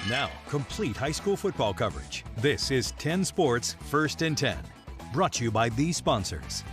Now, complete high school football coverage. This is 10 Sports First and 10. Brought to you by these sponsors.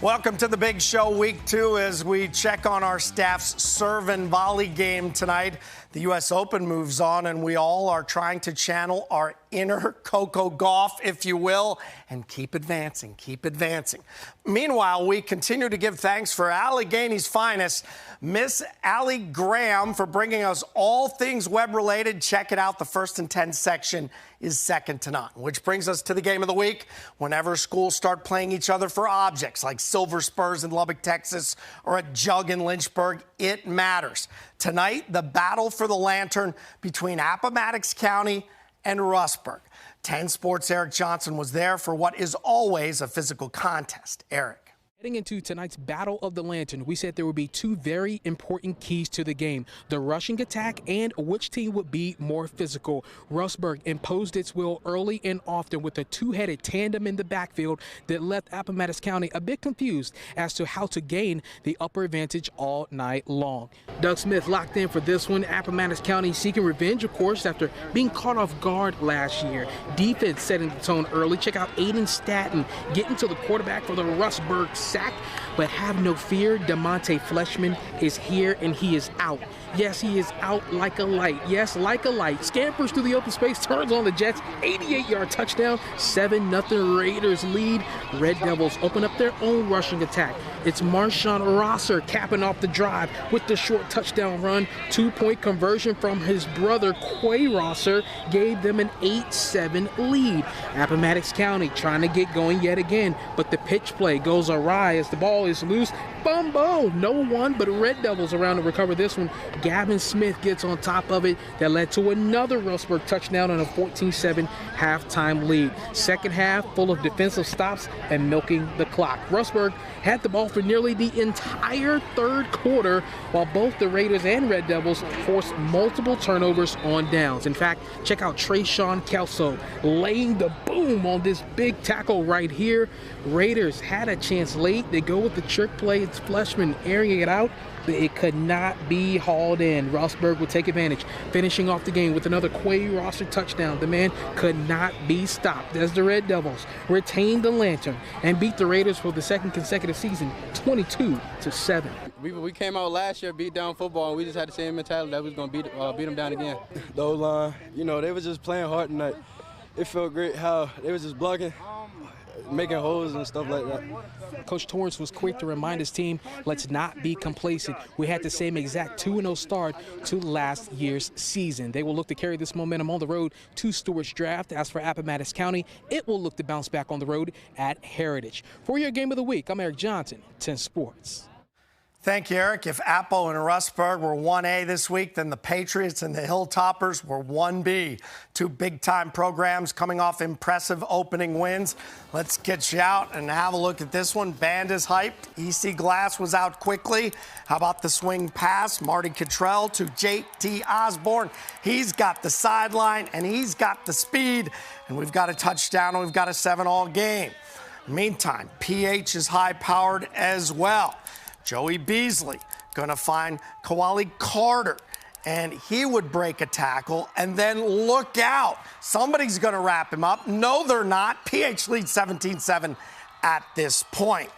Welcome to the big show, week 2, as we check on our staff's serve and volley game tonight. The U.S. Open moves on, and we all are trying to channel our inner Coco Gauff, if you will, and keep advancing, keep advancing. Meanwhile, we continue to give thanks for Allegheny's finest, Miss Allie Graham, for bringing us all things web-related. Check it out. The First and 10 section is second to none, which brings us to the game of the week. Whenever schools start playing each other for objects like Silver Spurs in Lubbock, Texas, or a jug in Lynchburg, it matters. Tonight, the battle for the lantern between Appomattox County and Rustburg. 10 Sports' Eric Johnson was there for what is always a physical contest. Eric. Heading into tonight's Battle of the Lantern, we said there would be two very important keys to the game: the rushing attack and which team would be more physical. Rustburg imposed its will early and often with a two-headed tandem in the backfield that left Appomattox County a bit confused as to how to gain the upper advantage all night long. Doug Smith locked in for this one. Appomattox County seeking revenge, of course, after being caught off guard last year. Defense setting the tone early. Check out Aiden Statton getting to the quarterback for the Rustburg sack. But have no fear, DeMonte Fleshman is here and he is out. Yes, he is out like a light. Yes, like a light. Scampers through the open space, turns on the Jets, 88-yard touchdown, 7-0 Raiders lead. Red Devils open up their own rushing attack. It's Marshawn Rosser capping off the drive with the short touchdown run. 2-point conversion from his brother, Quay Rosser, gave them an 8-7 lead. Appomattox County trying to get going yet again, but the pitch play goes awry as the ball is loose. Bumbo, no one but Red Devils around to recover this one. Gavin Smith gets on top of it. That led to another Rustburg touchdown and a 14-7 halftime lead. Second half full of defensive stops and milking the clock. Rustburg had the ball for nearly the entire third quarter, while both the Raiders and Red Devils forced multiple turnovers on downs. In fact, check out Trayshawn Kelso laying the boom on this big tackle right here. Raiders had a chance late. They go with the trick play. It's Fleshman airing it out, but it could not be hauled in. Rustburg would take advantage, finishing off the game with another Quay Rosser touchdown. The man could not be stopped as the Red Devils retained the lantern and beat the Raiders for the second consecutive season, 22-7. We came out last year, beat down football, and we just had the same mentality that we was going to beat them down again. The O-line, they were just playing hard tonight. It felt great how they was just blocking, making holes and stuff like that. Coach Torrance was quick to remind his team, let's not be complacent. We had the same exact 2-0 start to last year's season. They will look to carry this momentum on the road to Stewart's Draft. As for Appomattox County, it will look to bounce back on the road at Heritage. For your Game of the Week, I'm Eric Johnson, 10 Sports. Thank you, Eric. If Appo and Rustburg were 1A this week, then the Patriots and the Hilltoppers were 1B. Two big-time programs coming off impressive opening wins. Let's get you out and have a look at this one. Band is hyped. EC Glass was out quickly. How about the swing pass? Marty Cottrell to J.T. Osborne. He's got the sideline, and he's got the speed. And we've got a touchdown, and we've got a 7-all game. Meantime, PH is high-powered as well. Joey Beasley going to find Kawali Carter, and he would break a tackle, and then look out. Somebody's going to wrap him up. No, they're not. PH leads 17-7 at this point.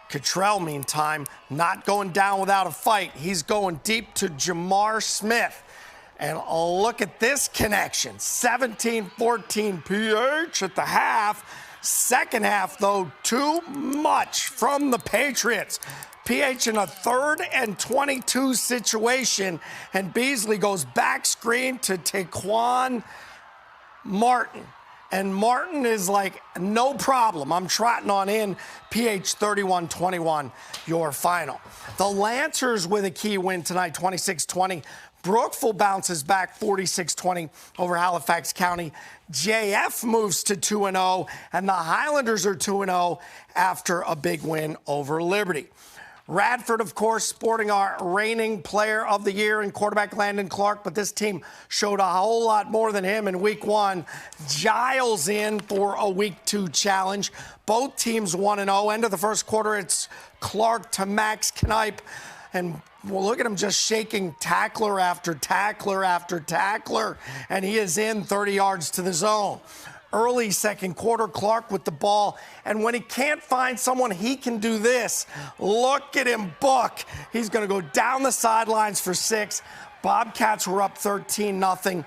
Cottrell, meantime, not going down without a fight. He's going deep to Jamar Smith. And look at this connection. 17-14 PH at the half. Second half, though, too much from the Patriots. PH in a 3rd and 22 situation, and Beasley goes back screen to Taquan Martin. And Martin is like, no problem. I'm trotting on in. PH 31-21, your final. The Lancers with a key win tonight, 26-20. Brookville bounces back 46-20 over Halifax County. JF moves to 2-0, and the Highlanders are 2-0 after a big win over Liberty. Radford, of course, sporting our reigning player of the year in quarterback Landon Clark, but this team showed a whole lot more than him in week 1. Giles in for a week 2 challenge. Both teams 1-0. End of the first quarter, it's Clark to Max Knipe. And Well, look at him just shaking tackler after tackler after tackler, and he is in 30 yards to the zone. Early second quarter, Clark with the ball, and when he can't find someone, he can do this. Look at him book. He's going to go down the sidelines for 6. Bobcats were up 13-0.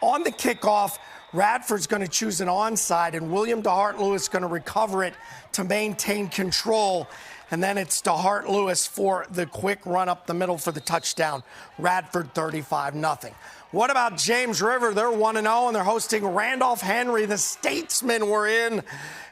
On the kickoff, Radford's going to choose an onside, and William DeHart-Lewis going to recover it to maintain control. And then it's DeHart-Lewis for the quick run up the middle for the touchdown. Radford 35-0. What about James River? They're 1-0, and they're hosting Randolph Henry. The Statesmen were in,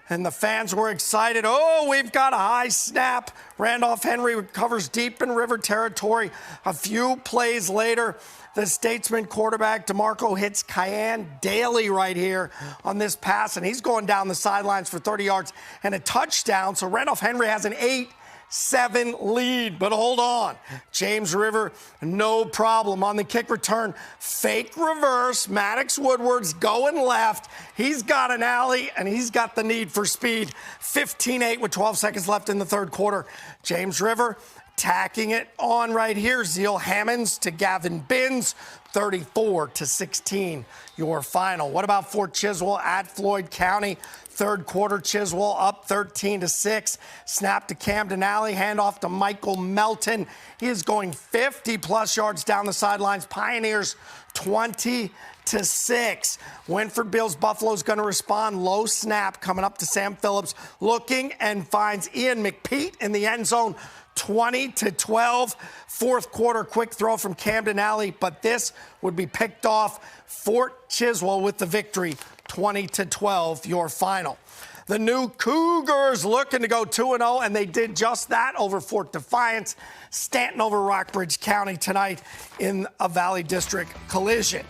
and the fans were excited. Oh, we've got a high snap. Randolph Henry recovers deep in River territory. A few plays later, the Statesman quarterback, DeMarco, hits Cayenne Daly right here on this pass, and he's going down the sidelines for 30 yards and a touchdown. So Randolph Henry has an 8-7 lead. But hold on. James River, no problem. On the kick return, fake reverse. Maddox Woodward's going left. He's got an alley, and he's got the need for speed. 15-8 with 12 seconds left in the third quarter. James River tacking it on right here. Zeal Hammonds to Gavin Binns, 34-16, your final. What about Fort Chiswell at Floyd County? Third quarter, Chiswell up 13-6. Snap to Camden Alley, handoff to Michael Melton. He is going 50-plus yards down the sidelines. Pioneers 20-6. Winford Bills Buffalo's going to respond. Low snap coming up to Sam Phillips, looking and finds Ian McPeat in the end zone. 20-12. Fourth quarter, quick throw from Camden Alley, but this would be picked off. Fort Chiswell with the victory, 20-12, your final. The new Cougars looking to go 2-0, and they did just that over Fort Defiance. Stanton over Rockbridge County tonight in a Valley District collision.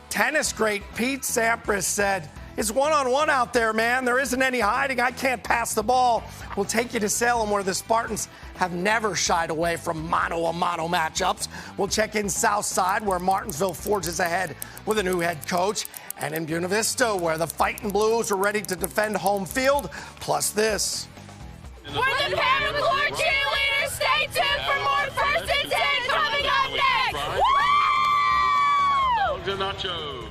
Tennis great Pete Sampras said, "It's one-on-one out there, man. There isn't any hiding. I can't pass the ball." We'll take you to Salem, where the Spartans have never shied away from mano-a-mano matchups. We'll check in Southside, where Martinsville forges ahead with a new head coach. And in Buena Vista, where the Fighting Blues are ready to defend home field. Plus this. We're the Paracord cheerleaders. Stay tuned for more First and 10 coming up next. Woo! Nacho.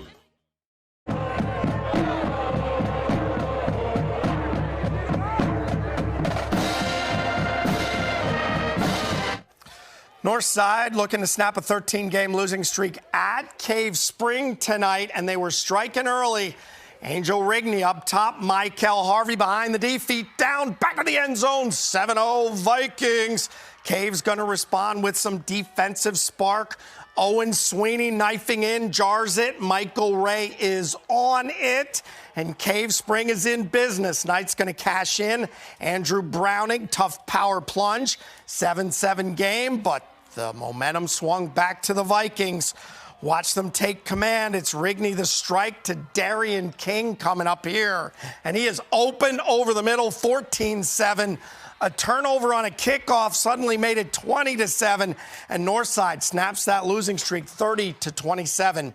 Northside looking to snap a 13-game losing streak at Cave Spring tonight, and they were striking early. Angel Rigney up top, Michael Harvey behind the D, feet down, back of the end zone, 7-0 Vikings. Cave's going to respond with some defensive spark. Owen Sweeney knifing in, jars it. Michael Ray is on it, and Cave Spring is in business. Knight's going to cash in. Andrew Browning, tough power plunge. 7-7 game, but the momentum swung back to the Vikings. Watch them take command. It's Rigney the strike to Darian King coming up here, and he is open over the middle, 14-7. A turnover on a kickoff suddenly made it 20-7, and Northside snaps that losing streak 30-27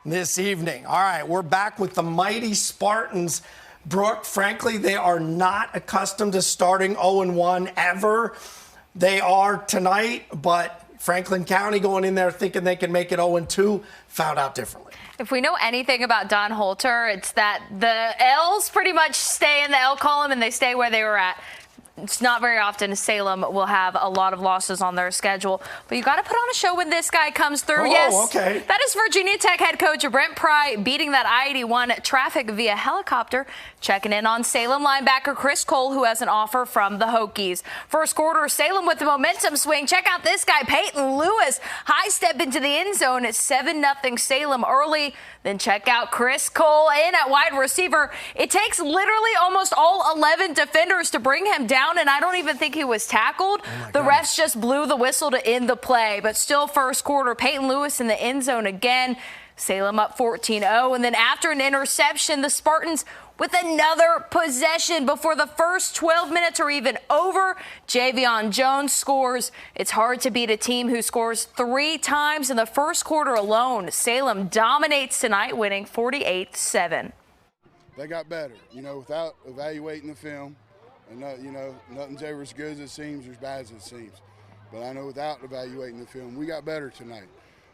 this evening. All right, we're back with the mighty Spartans. Brooke, frankly, they are not accustomed to starting 0-1 ever. They are tonight, but Franklin County going in there thinking they can make it 0-2, found out differently. If we know anything about Don Holter, it's that the L's pretty much stay in the L column and they stay where they were at. It's not very often Salem will have a lot of losses on their schedule, but you got to put on a show when this guy comes through. Okay. That is Virginia Tech head coach Brent Pry beating that I-81 traffic via helicopter. Checking in on Salem linebacker Chris Cole, who has an offer from the Hokies. First quarter, Salem with the momentum swing. Check out this guy, Peyton Lewis. High step into the end zone at 7-0 Salem early. Then check out Chris Cole in at wide receiver. It takes literally almost all 11 defenders to bring him down, and I don't even think he was tackled. The refs just blew the whistle to end the play. But still first quarter, Peyton Lewis in the end zone again. Salem up 14-0. And then after an interception, the Spartans with another possession before the first 12 minutes are even over. Javion Jones scores. It's hard to beat a team who scores 3 times in the first quarter alone. Salem dominates tonight, winning 48-7. They got better, without evaluating the film. And, nothing's ever as good as it seems or as bad as it seems. But I know without evaluating the film, we got better tonight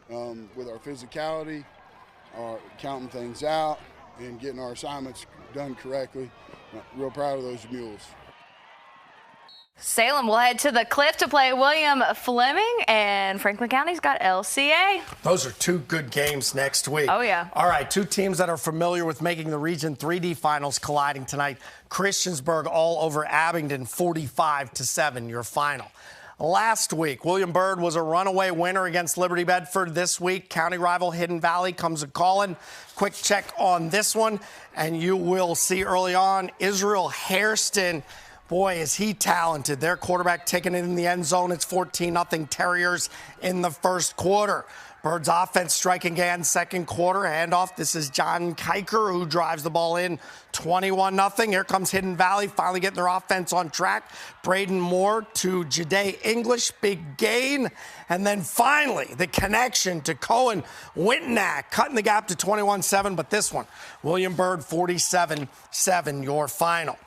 with our physicality, our counting things out, and getting our assignments done correctly. I'm real proud of those Mules. Salem will head to the Cliff to play William Fleming, and Franklin County's got LCA. Those are two good games next week. Oh, yeah. All right, two teams that are familiar with making the Region 3D finals colliding tonight. Christiansburg all over Abingdon, 45-7, your final. Last week, William Byrd was a runaway winner against Liberty Bedford. This week, county rival Hidden Valley comes a-calling. Quick check on this one, and you will see early on Israel Hairston. Boy, is he talented. Their quarterback taking it in the end zone. It's 14-0 Terriers in the first quarter. Bird's offense striking again second quarter. Handoff. This is John Kiker who drives the ball in 21-0. Here comes Hidden Valley finally getting their offense on track. Braden Moore to Jade English. Big gain. And then finally the connection to Cohen Wintenack cutting the gap to 21-7. But this one, William Byrd 47-7, your final.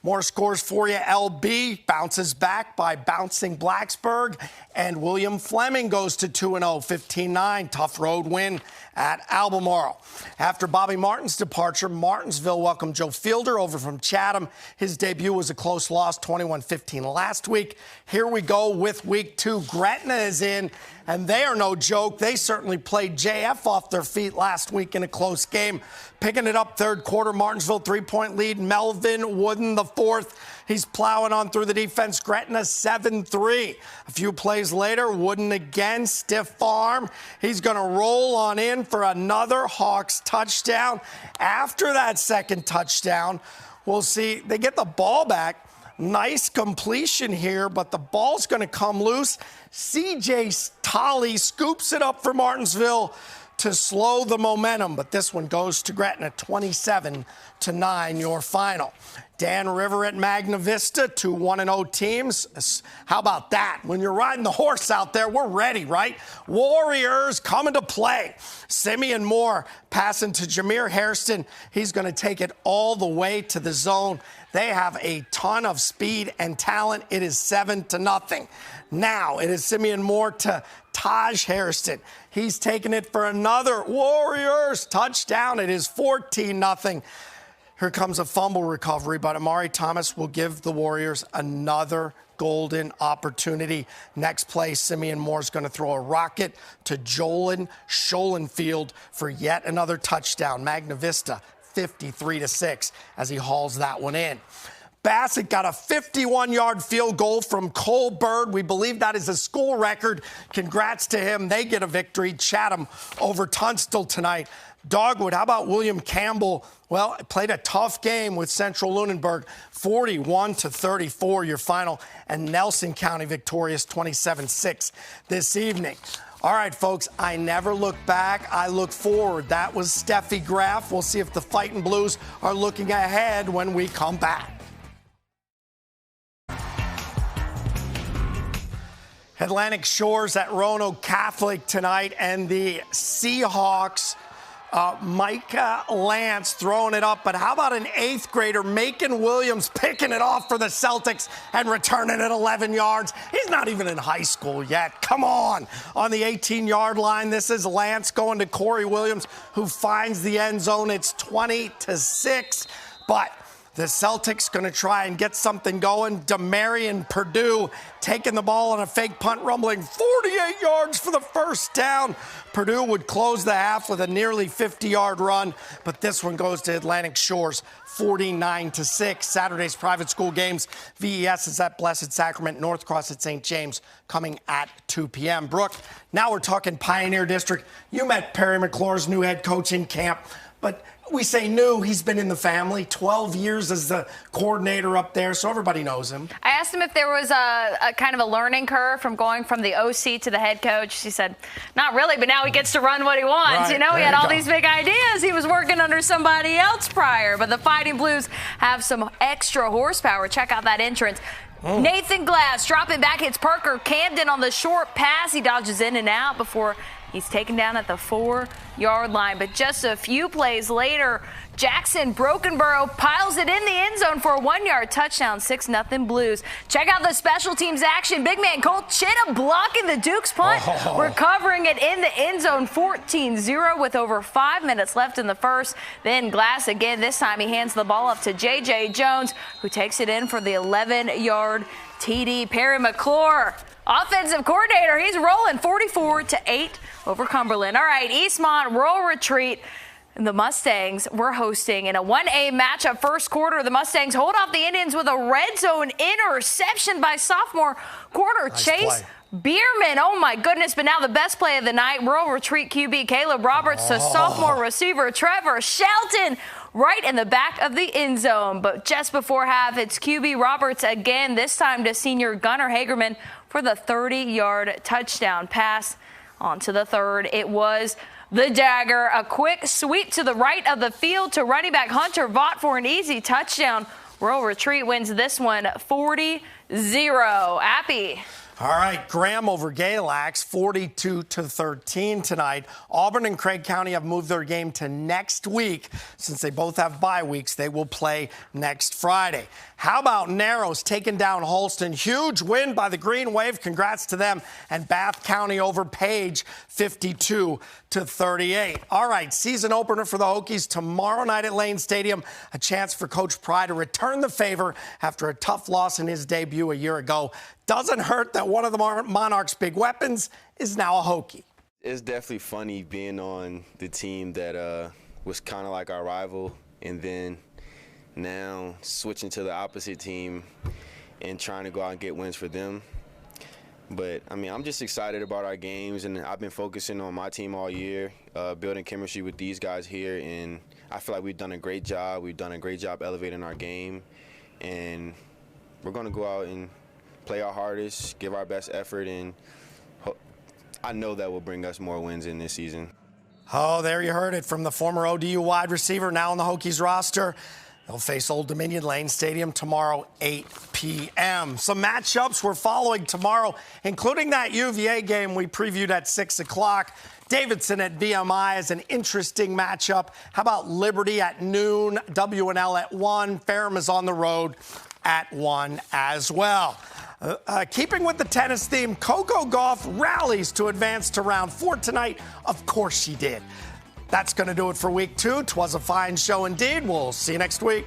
More scores for you. LB bounces back by bouncing Blacksburg, and William Fleming goes to 2-0, 15-9. Tough road win at Albemarle. After Bobby Martin's departure, Martinsville welcomed Joe Fielder over from Chatham. His debut was a close loss, 21-15 last week. Here we go with week 2. Gretna is in, and they are no joke. They certainly played JF off their feet last week in a close game. Picking it up third quarter, Martinsville 3-point lead. Melvin Wooden the fourth. He's plowing on through the defense. Gretna 7-3. A few plays later, Wooden again, stiff arm. He's going to roll on in for another Hawks touchdown. After that second touchdown, we'll see. They get the ball back. Nice completion here, but the ball's going to come loose. CJ Tolley scoops it up for Martinsville to slow the momentum, but this one goes to Gretna, 27-9, your final. Dan River at Magna Vista, 2 1-0 teams. How about that? When you're riding the horse out there, we're ready, right? Warriors coming to play. Simeon Moore passing to Jameer Hairston. He's going to take it all the way to the zone. They have a ton of speed and talent. It is 7-0. Now it is Simeon Moore to Taj Hairston. He's taking it for another Warriors touchdown. It is 14-0. Here comes a fumble recovery, but Amari Thomas will give the Warriors another golden opportunity. Next play, Simeon Moore's going to throw a rocket to Jolan Schoenfield for yet another touchdown. Magna Vista 53-6 as he hauls that one in. Bassett got a 51-yard field goal from Cole Bird. We believe that is a school record. Congrats to him. They get a victory. Chatham over Tunstall tonight. Dogwood, how about William Campbell? Well, played a tough game with Central Lunenburg, 41-34, your final, and Nelson County victorious 27-6 this evening. All right, folks, I never look back. I look forward. That was Steffi Graf. We'll see if the Fightin' Blues are looking ahead when we come back. Atlantic Shores at Roanoke Catholic tonight, and the Seahawks, Micah Lance throwing it up. But how about an 8th grader, Macon Williams, picking it off for the Celtics and returning it 11 yards? He's not even in high school yet. Come on the 18-yard line. This is Lance going to Corey Williams, who finds the end zone. It's 20-6, but the Celtics going to try and get something going. Demarion Purdue taking the ball on a fake punt, rumbling 48 yards for the first down. Purdue would close the half with a nearly 50-yard run, but this one goes to Atlantic Shores, 49-6. Saturday's private school games. VES is at Blessed Sacrament, North Cross at St. James, coming at 2 p.m. Brooke, now we're talking Pioneer District. You met Perry McClure's new head coach in camp, but we say new, he's been in the family, 12 years as the coordinator up there, so everybody knows him. I asked him if there was a kind of a learning curve from going from the OC to the head coach. He said, not really, but now he gets to run what he wants. Right, you know, he had all these big ideas. He was working under somebody else prior, but the Fighting Blues have some extra horsepower. Check out that entrance. Nathan Glass dropping back, hits Parker Camden on the short pass. He dodges in and out before He's taken down at the 4-yard line. But just a few plays later, Jackson Brokenborough piles it in the end zone for a 1-yard touchdown, 6-0 Blues. Check out the special teams action. Big man Colt Chitta blocking the Dukes punt, recovering it in the end zone, 14-0 with over 5 minutes left in the first. Then Glass again. This time he hands the ball up to J.J. Jones, who takes it in for the 11-yard TD. Perry McClure, offensive coordinator, he's rolling 44-8 over Cumberland. All right, Eastmont Rural Retreat. The Mustangs were hosting in a 1A matchup first quarter. The Mustangs hold off the Indians with a red zone interception by sophomore corner Chase Bierman. Oh, my goodness. But now the best play of the night, Rural Retreat QB Caleb Roberts to sophomore receiver Trevor Shelton right in the back of the end zone. But just before half, it's QB Roberts again, this time to senior Gunnar Hagerman for the 30-yard touchdown pass. On to the third. It was the dagger, a quick sweep to the right of the field to running back Hunter Vaught for an easy touchdown. Rural Retreat wins this one 40-0. Appy. All right, Graham over Galax, 42-13 tonight. Auburn and Craig County have moved their game to next week. Since they both have bye weeks, they will play next Friday. How about Narrows taking down Holston? Huge win by the Green Wave. Congrats to them. And Bath County over Page, 52-38. All right, season opener for the Hokies tomorrow night at Lane Stadium. A chance for Coach Pry to return the favor after a tough loss in his debut a year ago. Doesn't hurt that one of the Monarchs' big weapons is now a Hokie. It's definitely funny being on the team that was kind of like our rival, and then now switching to the opposite team and trying to go out and get wins for them. But, I mean, I'm just excited about our games, and I've been focusing on my team all year, building chemistry with these guys here, and I feel like we've done a great job. We've done a great job elevating our game, and we're going to go out and play our hardest, give our best effort, and I know that will bring us more wins in this season. Oh, there you heard it from the former ODU wide receiver, now on the Hokies roster. They'll face Old Dominion Lane Stadium tomorrow, 8 p.m. Some matchups we're following tomorrow, including that UVA game we previewed at 6 o'clock. Davidson at VMI is an interesting matchup. How about Liberty at noon, WNL at 1, Ferrum is on the road at 1 as well. Keeping with the tennis theme, Coco Gauff rallies to advance to round 4 tonight. Of course she did. That's going to do it for week 2. 'Twas a fine show indeed. We'll see you next week.